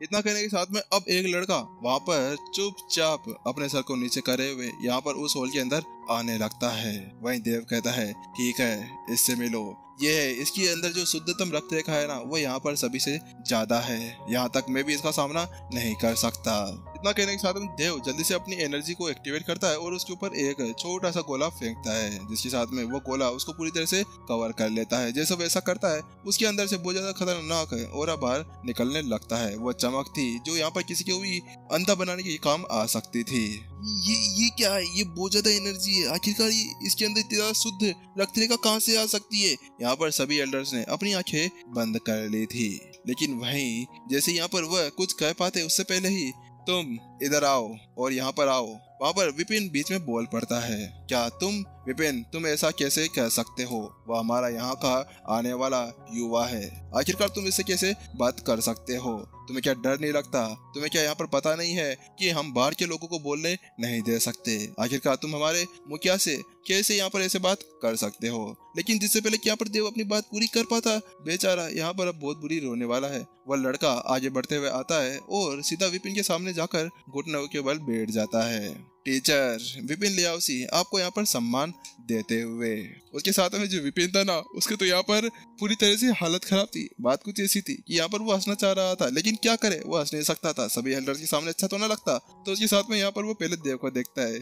इतना कहने के साथ में अब एक लड़का वहाँ पर चुपचाप अपने सर को नीचे करे हुए यहाँ पर उस हॉल के अंदर आने लगता है। वहीं देव कहता है ठीक है, इससे मिलो। ये है, इसके अंदर जो शुद्धतम रक्त रेखा है ना, वो यहाँ पर सभी से ज्यादा है। यहाँ तक मैं भी इसका सामना नहीं कर सकता। इतना कहने के साथ में देव जल्दी से अपनी एनर्जी को एक्टिवेट करता है और उसके ऊपर एक छोटा सा गोला फेंकता है, जिसके साथ में वो गोला उसको पूरी तरह से कवर कर लेता है। जैसा वैसा करता है, उसके अंदर से बहुत ज्यादा खतरनाक है और बाहर निकलने लगता है। वो चमक थी जो यहाँ पर किसी को भी अंधा बनाने के काम आ सकती थी। ये क्या है? ये बहुत ज्यादा एनर्जी है। आखिरकार ये इसके अंदर इतनी ज्यादा शुद्ध रक्त रेखा कहाँ से आ सकती है? यहाँ पर सभी एल्डर्स ने अपनी आंखें बंद कर ली थी, लेकिन वहीं जैसे यहाँ पर वह कुछ कह पाते उससे पहले ही तुम इधर आओ और यहाँ पर आओ। वहाँ पर विपिन बीच में बोल पड़ता है, क्या तुम विपिन, तुम ऐसा कैसे कह सकते हो? वह हमारा यहाँ का आने वाला युवा है। आखिरकार तुम इससे कैसे बात कर सकते हो? तुम्हें क्या डर नहीं लगता? तुम्हें क्या यहाँ पर पता नहीं है कि हम बाहर के लोगों को बोलने नहीं दे सकते? आखिरकार तुम हमारे मुखिया से कैसे यहाँ पर ऐसे बात कर सकते हो? लेकिन जिससे पहले क्या पर देव अपनी बात पूरी कर पाता, बेचारा यहाँ पर अब बहुत बुरी रोने वाला है। वह लड़का आगे बढ़ते हुए आता है और सीधा विपिन के सामने जाकर घुटनों के बल बैठ जाता है। टीचर विपिन लियाओसी आपको यहाँ पर सम्मान देते हुए। उसके साथ में जो विपिन था ना, उसके तो यहाँ पर पूरी तरह से हालत खराब थी। बात कुछ ऐसी थी कि यहाँ पर वो हंसना चाह रहा था, लेकिन क्या करे, वो हंस नहीं सकता था। सभी एल्डर्स के सामने अच्छा तो ना लगता। तो उसके साथ में यहाँ पर वो पहले देव को देखता है।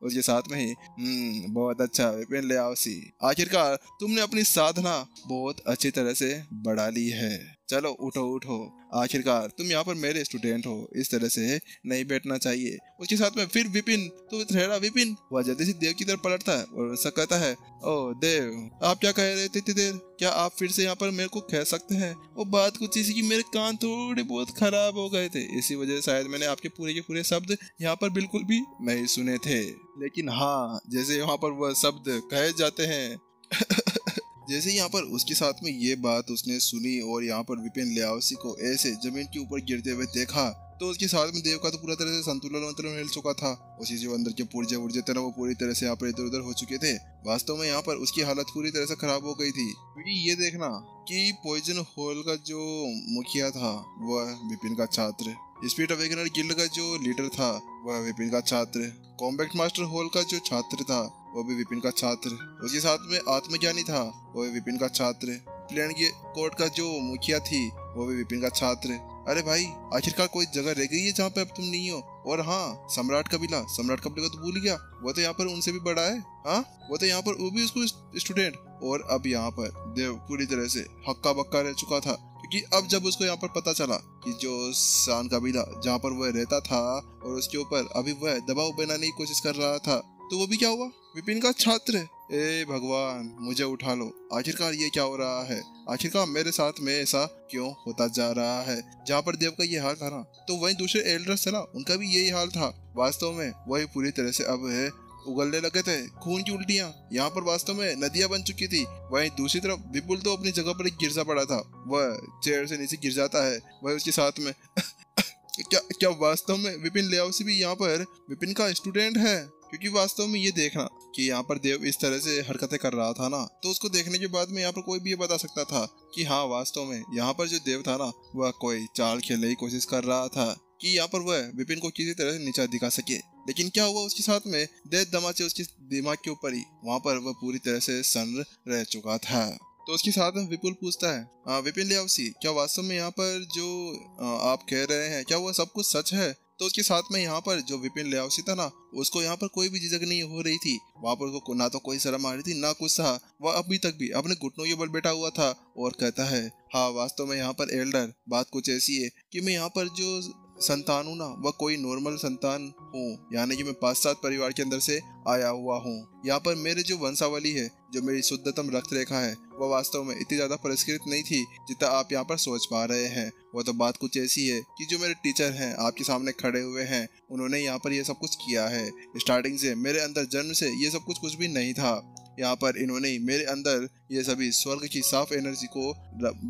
उसके साथ में ही बहुत अच्छा विपिन लियाओसी, आखिरकार तुमने अपनी साधना बहुत अच्छी तरह से बढ़ा ली है। चलो उठो उठो, आखिरकार तुम यहाँ पर मेरे स्टूडेंट हो, इस तरह से नहीं बैठना चाहिए। उसके साथ में फिर विपिन, तो ठहरा विपिन। वह जल्दी से देव की तरफ पलटता है और ऐसा कहता है, ओ देव आप क्या कह रहे थे इतनी देर? क्या आप फिर से यहाँ पर मेरे को कह सकते हैं? वो बात कुछ इसी की, मेरे कान थोड़े बहुत खराब हो गए थे, इसी वजह शायद मैंने आपके पूरे के पूरे शब्द यहाँ पर बिल्कुल भी नहीं सुने थे। लेकिन हाँ, जैसे यहाँ पर वह शब्द कहे जाते हैं जैसे यहाँ पर उसके साथ में ये बात उसने सुनी और यहाँ पर विपिन लियाओसी को ऐसे जमीन के ऊपर गिरते हुए देखा, तो उसके साथ में देव का तो पूरा तरह से संतुलन हिल चुका था। उसी जो अंदर के पुर्जे उर्जे थे ना, वो पूरी तरह से यहाँ पर इधर उधर हो चुके थे। वास्तव में यहाँ पर उसकी हालत पूरी तरह से खराब हो गई थी, क्योंकि ये देखना कि पॉइजन हॉल का जो मुखिया था वह विपिन का छात्र, स्पिरिट अवेकनर गिल्ड का जो लीडर था वह विपिन का छात्र, कॉम्बैट मास्टर हॉल का जो छात्र था वो भी विपिन का छात्र, उसके साथ में आत्मज्ञानी था वो भी विपिन का छात्र, प्लेन के कोर्ट का जो मुखिया थी वो भी विपिन का छात्र। अरे भाई, आखिरकार कोई जगह रह गई है जहाँ पे अब तुम नहीं हो? और हाँ, सम्राट कबीला को तो भूल गया, वो तो यहाँ पर उनसे भी बड़ा है। हाँ, वो तो यहाँ पर वो भी उसको स्टूडेंट। और अब यहाँ पर देव पूरी तरह से हक्का बक्का रह चुका था, क्योंकि अब जब उसको यहाँ पर पता चला कि जो शान कबीला जहाँ पर वह रहता था और उसके ऊपर अभी वह दबाव बनाने की कोशिश कर रहा था, तो वो भी क्या हुआ, विपिन का छात्र। ए भगवान, मुझे उठा लो। आखिरकार ये क्या हो रहा है? आखिरकार मेरे साथ में ऐसा क्यों होता जा रहा है? जहाँ पर देव का ये हाल था ना, तो वहीं दूसरे एल्डर्स थे ना, उनका भी यही हाल था। वास्तव में वही पूरी तरह से अब है उगलने लगे थे खून की उल्टियां। यहाँ पर वास्तव में नदियां बन चुकी थी। वहीं दूसरी तरफ विपुल तो अपनी जगह पर गिर सा पड़ा था, वह चेयर से नीचे गिर जाता है। वह उसके साथ में क्या वास्तव में विपिन लियाओसी भी यहाँ पर विपिन का स्टूडेंट है? क्योंकि वास्तव में ये देखना कि यहाँ पर देव इस तरह से हरकतें कर रहा था ना, तो उसको देखने के बाद में यहाँ पर कोई भी ये बता सकता था कि हाँ, वास्तव में यहाँ पर जो देव था ना, वह कोई चाल खेलने की कोशिश कर रहा था कि यहाँ पर वह विपिन को किसी तरह से नीचा दिखा सके। लेकिन क्या हुआ, उसके साथ में देव दमाचे उसके दिमाग के ऊपर ही वहाँ पर वह पूरी तरह से सन्न रह चुका था। तो उसके साथ में विपुल पूछता है, विपिन लियाओसी, क्या वास्तव में यहाँ पर जो आप कह रहे हैं, क्या वह सब कुछ सच है? तो उसके साथ में यहाँ पर जो विपिन लियाओसी था ना, उसको यहाँ पर कोई भी झिझक नहीं हो रही थी। वहाँ पर उसको ना तो कोई शर्म आ रही थी, ना कुछ था। वह अभी तक भी अपने घुटनों के बल बैठा हुआ था और कहता है, हाँ, वास्तव में यहाँ पर एल्डर, बात कुछ ऐसी है कि मैं यहाँ पर जो संतान हूँ ना, वह कोई नॉर्मल संतान हूँ, यानी कि मैं 5-7 परिवार के अंदर से आया हुआ हूँ। यहाँ पर मेरे जो वंशावली है, जो मेरी शुद्धतम रक्त रेखा है, वह वास्तव में इतनी ज्यादा परिष्कृत नहीं थी जितना आप यहाँ पर सोच पा रहे हैं। वह तो बात कुछ ऐसी है कि जो मेरे टीचर हैं, आपके सामने खड़े हुए हैं, उन्होंने यहाँ पर ये सब कुछ किया है। स्टार्टिंग से मेरे अंदर जन्म से ये सब कुछ भी नहीं था। यहाँ पर इन्होंने मेरे अंदर ये सभी स्वर्ग की साफ एनर्जी को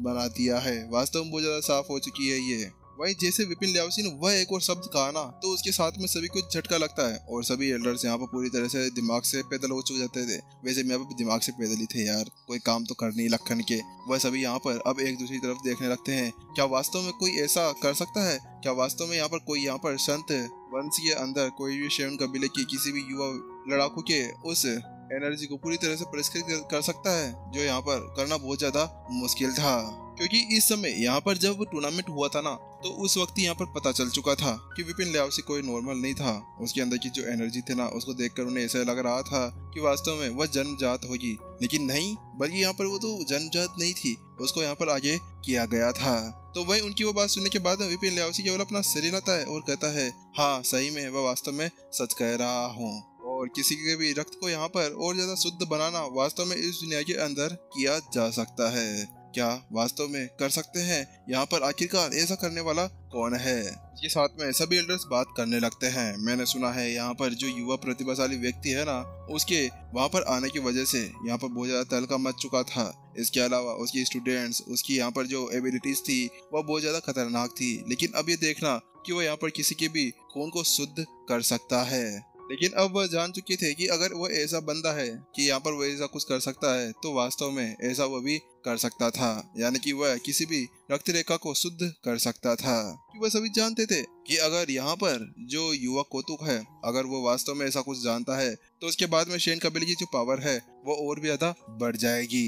बना दिया है। वास्तव में बहुत ज्यादा साफ हो चुकी है ये। वहीं जैसे विपिन लियाओसी ने वह एक और शब्द कहा ना, तो उसके साथ में सभी को झटका लगता है और सभी एल्डर्स यहाँ पर पूरी तरह से दिमाग से पैदल हो चुके जाते थे। वैसे भी यहाँ पर दिमाग से पैदल ही थे यार, कोई काम तो करनी ही लखन के। वह सभी यहाँ पर अब एक दूसरी तरफ देखने लगते हैं। क्या वास्तव में कोई ऐसा कर सकता है? क्या वास्तव में यहाँ पर कोई यहाँ पर संत वंश के अंदर कोई भी शैवन कबीले की किसी भी युवा लड़ाकू के उस एनर्जी को पूरी तरह से परिष्कृत कर सकता है, जो यहाँ पर करना बहुत ज्यादा मुश्किल था। क्योंकि इस समय यहाँ पर जब टूर्नामेंट हुआ था ना, तो उस वक्त यहाँ पर पता चल चुका था कि विपिन लियाओसी कोई नॉर्मल नहीं था। उसके अंदर की जो एनर्जी थी ना, उसको देखकर उन्हें ऐसा लग रहा था कि वास्तव में वह जन्मजात होगी, लेकिन नहीं, बल्कि यहाँ पर वो तो जन्मजात नहीं थी, उसको यहाँ पर आगे किया गया था। तो वही उनकी वो बात सुनने के बाद विपिन लियाओसी केवल अपना सिर हिलाता है और कहता है, हाँ सही में वह वास्तव में सच कह रहा हूँ। और किसी के भी रक्त को यहाँ पर और ज्यादा शुद्ध बनाना वास्तव में इस दुनिया के अंदर किया जा सकता है। क्या वास्तव में कर सकते हैं? यहाँ पर आखिरकार ऐसा करने वाला कौन है? इसके साथ में सभी एल्डर्स बात करने लगते हैं। मैंने सुना है यहाँ पर जो युवा प्रतिभाशाली व्यक्ति है ना, उसके वहाँ पर आने की वजह से यहाँ पर बहुत ज्यादा तहलका मच चुका था। इसके अलावा उसकी स्टूडेंट्स, उसकी यहाँ पर जो एबिलिटीज थी वह बहुत ज्यादा खतरनाक थी। लेकिन अब ये देखना कि वो यहाँ पर किसी के भी खून को शुद्ध कर सकता है। लेकिन अब वह जान चुके थे कि अगर वह ऐसा बंदा है कि यहाँ पर वह ऐसा कुछ कर सकता है, तो वास्तव में ऐसा वह भी कर सकता था, यानी कि वह किसी भी रक्त रेखा को शुद्ध कर सकता था। कि वह सभी जानते थे कि अगर यहाँ पर जो युवा कौतुक है, अगर वो वास्तव में ऐसा कुछ जानता है, तो उसके बाद में शैन कबीले की जो पावर है वो और भी ज्यादा बढ़ जाएगी।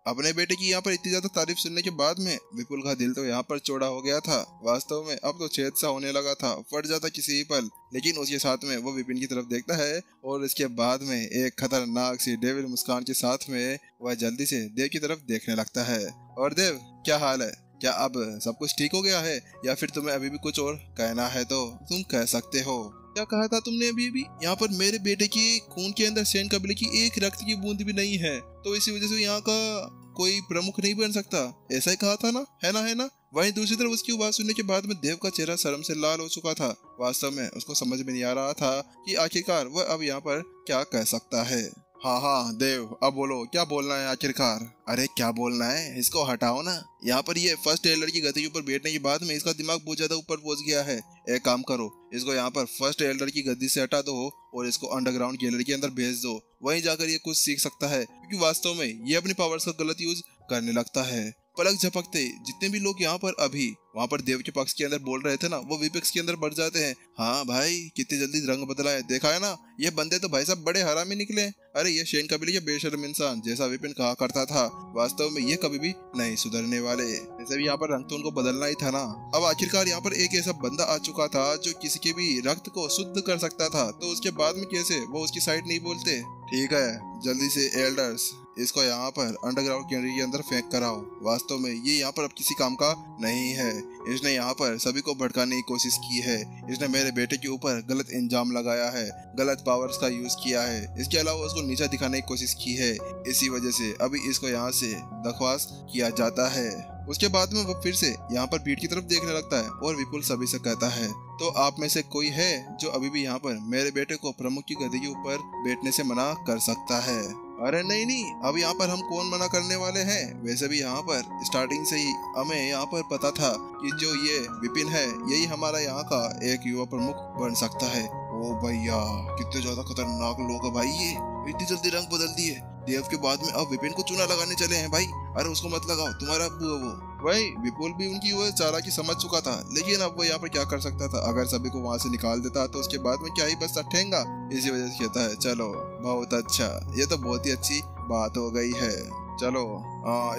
अपने बेटे की यहाँ पर इतनी ज्यादा तारीफ सुनने के बाद में विपुल का दिल तो यहाँ पर चौड़ा हो गया था। वास्तव में अब तो छेद सा होने लगा था, फट जाता किसी भी पल। लेकिन उसके साथ में वो विपिन की तरफ देखता है और इसके बाद में एक खतरनाक सी डेविल मुस्कान के साथ में वह जल्दी से देव की तरफ देखने लगता है। और देव, क्या हाल है? क्या अब सब कुछ ठीक हो गया है, या फिर तुम्हें अभी भी कुछ और कहना है तो तुम कह सकते हो। क्या कहा था तुमने अभी? यहाँ पर मेरे बेटे के खून के अंदर शैन कबीले की एक रक्त की बूंद भी नहीं है, तो इसी वजह से यहाँ का कोई प्रमुख नहीं बन सकता, ऐसा ही कहा था ना, है ना? वहीं दूसरी तरफ उसकी बात सुनने के बाद में देव का चेहरा शर्म से लाल हो चुका था। वास्तव में उसको समझ में नहीं आ रहा था कि आखिरकार वह अब यहाँ पर क्या कह सकता है। हाँ देव, अब बोलो, क्या बोलना है आखिरकार? अरे क्या बोलना है, इसको हटाओ ना। यहाँ पर ये फर्स्ट एल्डर की गद्दी के ऊपर बैठने के बाद में इसका दिमाग बहुत ज्यादा ऊपर पहुंच गया है। एक काम करो, इसको यहाँ पर फर्स्ट एल्डर की गद्दी से हटा दो और इसको अंडरग्राउंड गैलरी के अंदर भेज दो। वहीं जाकर ये कुछ सीख सकता है, क्योंकि वास्तव में ये अपनी पावर्स का गलत यूज करने लगता है। पलक झपकते जितने भी लोग यहाँ पर अभी वहाँ पर देव के पक्ष के अंदर बोल रहे थे ना, वो विपक्ष के अंदर बढ़ जाते हैं। हाँ भाई, कितनी जल्दी रंग बदला है, देखा है ना? ये बंदे तो भाई साहब बड़े हरामी निकले। अरे ये शैन कबीले के बेशर्म इंसान, जैसा विपिन कहा करता था, वास्तव में ये कभी भी नहीं सुधरने वाले। वैसे भी यहाँ पर रंग तो उनको बदलना ही था ना। अब आखिरकार यहाँ पर एक ऐसा बंदा आ चुका था जो किसी के भी रक्त को शुद्ध कर सकता था, तो उसके बाद में कैसे वो उसकी साइड नहीं बोलते? ठीक है, जल्दी से एल्डर्स इसको यहाँ पर अंडरग्राउंड गैलरी के अंदर फेंक कर आओ। वास्तव में ये यहाँ पर अब किसी काम का नहीं है। इसने यहाँ पर सभी को भड़काने की कोशिश की है। इसने मेरे बेटे के ऊपर गलत इल्जाम लगाया है, गलत पावर्स का यूज किया है। इसके अलावा उसको नीचा दिखाने की कोशिश की है। इसी वजह से अभी इसको यहाँ से बकवास किया जाता है। उसके बाद में वो फिर से यहाँ पर भीड़ की तरफ देखने लगता है और विपुल सभी से कहता है, तो आप में से कोई है जो अभी भी यहाँ पर मेरे बेटे को प्रमुख की गद्दी के ऊपर बैठने से मना कर सकता है? अरे नहीं, अब यहाँ पर हम कौन मना करने वाले हैं? वैसे भी यहाँ पर स्टार्टिंग से ही हमें यहाँ पर पता था कि जो ये विपिन है, यही हमारा यहाँ का एक युवा प्रमुख बन सकता है। ओ भैया, कितने ज्यादा खतरनाक लोग है भाई ये, इतनी जल्दी रंग बदल दिए। देव के बाद में अब विपिन को चूना लगाने चले हैं भाई। अरे उसको मत लगाओ, तुम्हारा अब्बू है वो। वही विपुल भी उनकी वो चालाकी समझ चुका था, लेकिन अब वो यहाँ पर क्या कर सकता था? अगर सभी को वहाँ से निकाल देता तो उसके बाद में क्या ही बचता ठेंगा। इसी वजह से कहता है, चलो बहुत अच्छा, ये तो बहुत ही अच्छी बात हो गई है। चलो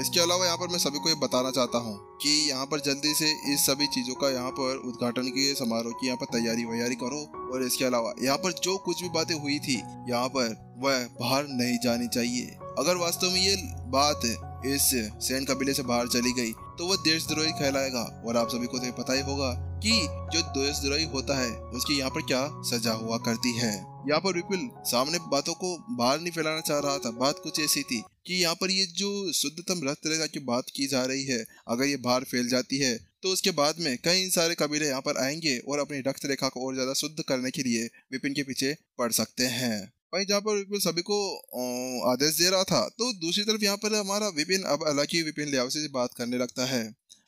इसके अलावा यहाँ पर मैं सभी को ये बताना चाहता हूँ कि यहाँ पर जल्दी से इस सभी चीजों का यहाँ पर उद्घाटन के समारोह की यहाँ पर तैयारी वैयारी करो। और इसके अलावा यहाँ पर जो कुछ भी बातें हुई थी यहाँ पर वह बाहर नहीं जानी चाहिए। अगर वास्तव में ये बात इस शैन कबीले से बाहर चली गई तो वह देशद्रोही कहलाएगा। और आप सभी को तो पता ही होगा कि जो देशद्रोही होता है उसकी यहाँ पर क्या सजा हुआ करती है। यहाँ पर विपुल सामने बातों को बाहर नहीं फैलाना चाह रहा था। बात कुछ ऐसी थी कि यहाँ पर ये जो शुद्धतम रक्त रेखा की बात की जा रही है, अगर ये बाहर फैल जाती है तो उसके बाद में कई सारे कबीले यहाँ पर आएंगे और अपनी रक्त रेखा को और ज्यादा शुद्ध करने के लिए विपिन के पीछे पड़ सकते हैं। भाई जहाँ पर विपिन सभी को आदेश दे रहा था, तो दूसरी तरफ यहाँ पर हमारा विपिन अब अलग ही विपिन लियाओसी से बात करने लगता है।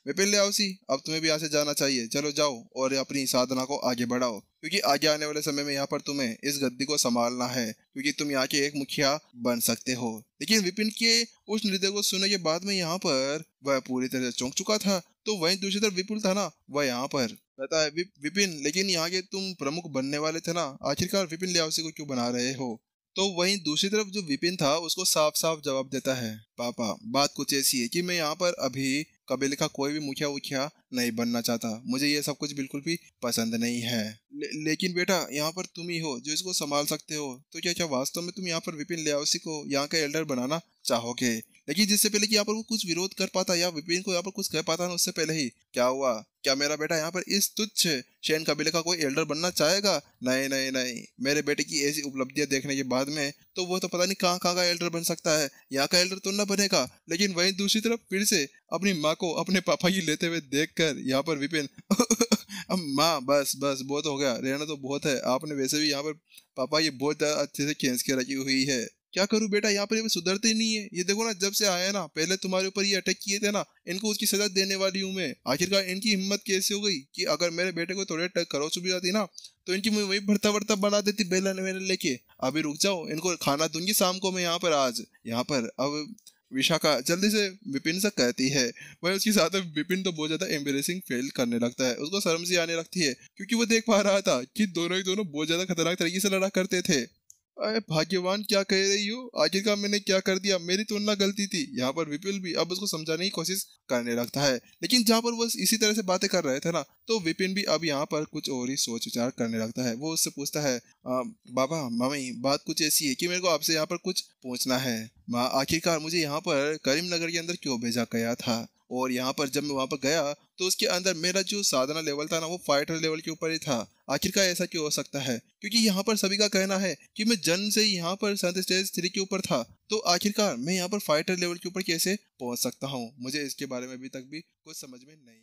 विपिन ल्याओसी, अब तुम्हें भी यहाँ से जाना चाहिए, चलो जाओ और अपनी साधना को आगे बढ़ाओ, क्योंकि आगे आने वाले समय में यहाँ पर तुम्हें इस गद्दी को संभालना है, क्योंकि तुम यहाँ के एक मुखिया बन सकते हो। लेकिन विपिन के उस निर्देश को सुनने के बाद में यहाँ पर वह पूरी तरह से चौंक चुका था। तो वहीं दूसरी तरफ विपुल था ना, वह यहाँ पर कहता है, विपिन, लेकिन यहाँ के तुम प्रमुख बनने वाले थे ना, आखिरकार विपिन ल्याओसी को क्यों बना रहे हो? तो वहीं दूसरी तरफ जो विपिन था उसको साफ साफ जवाब देता है, पापा, बात कुछ ऐसी है कि मैं यहाँ पर अभी कबीले का कोई भी मुखिया उखिया नहीं बनना चाहता, मुझे ये सब कुछ बिल्कुल भी पसंद नहीं है। लेकिन बेटा, यहाँ पर तुम ही हो जो इसको संभाल सकते हो, तो क्या क्या वास्तव में तुम यहाँ पर विपिन ल्याओसी को यहाँ का एल्डर बनाना चाहोगे? लेकिन जिससे पहले कि यहाँ पर वो कुछ विरोध कर पाता या विपिन को यहाँ पर कुछ कह पाता ना, उससे पहले ही क्या हुआ? क्या मेरा बेटा यहाँ पर इस तुच्छ शैन कबीले का कोई एल्डर बनना चाहेगा? नहीं नहीं नहीं, मेरे बेटे की ऐसी उपलब्धियां देखने के बाद में तो वो तो पता नहीं कहाँ कहाँ का एल्डर बन सकता है, यहाँ का एल्डर तो न बनेगा। लेकिन वहीं दूसरी तरफ फिर से अपनी माँ को अपने पापा की लेते हुए देखकर यहाँ पर विपिन अब माँ, बस बस बहुत हो गया, रहना तो बहुत है, आपने वैसे भी यहाँ पर पापा ये बहुत अच्छे से खींच के रखी हुई है। क्या करूं बेटा, यहाँ पर ये सुधरते ही नहीं है, ये देखो ना, जब से आया ना, पहले तुम्हारे ऊपर ये अटैक किए थे ना, इनको उसकी सजा देने वाली हूँ मैं। आखिरकार इनकी हिम्मत कैसे हो गई कि अगर मेरे बेटे को थोड़े खरोच भी जाती ना, तो इनकी मुंह वही भरता भरता बना देती बेला वेला लेके। अभी रुक जाओ, इनको खाना दूंगी शाम को मैं यहाँ पर, आज यहाँ पर। अब विशाखा जल्दी से विपिन से कहती है, वह उसके साथ विपिन तो बहुत ज्यादा एम्बेरेसिंग फील करने लगता है, उसको शर्म सी आने लगती है, क्योंकि वो देख पा रहा था कि दोनों ही दोनों बहुत ज्यादा खतरनाक तरीके से लड़ा करते थे। अरे भाग्यवान, क्या कह रही हो? आखिरकार मैंने क्या कर दिया? मेरी तो ना गलती थी। यहाँ पर विपिन भी अब उसको समझाने की कोशिश करने लगता है, लेकिन जहाँ पर वो इसी तरह से बातें कर रहे थे ना, तो विपिन भी अब यहाँ पर कुछ और ही सोच विचार करने लगता है। वो उससे पूछता है, बाबा, मम्मी, बात कुछ ऐसी है कि मेरे को आपसे यहाँ पर कुछ पूछना है। माँ, आखिरकार मुझे यहाँ पर करीमनगर के अंदर क्यों भेजा गया था? और यहाँ पर जब मैं वहां पर गया तो उसके अंदर मेरा जो साधना लेवल था ना, वो फाइटर लेवल के ऊपर ही था। आखिरकार ऐसा क्यों हो सकता है? क्योंकि यहाँ पर सभी का कहना है कि मैं जन्म से ही यहाँ पर स्टेज 3 के ऊपर था, तो आखिरकार मैं यहाँ पर फाइटर लेवल के ऊपर कैसे पहुंच सकता हूँ? मुझे इसके बारे में अभी तक भी कुछ समझ में नहीं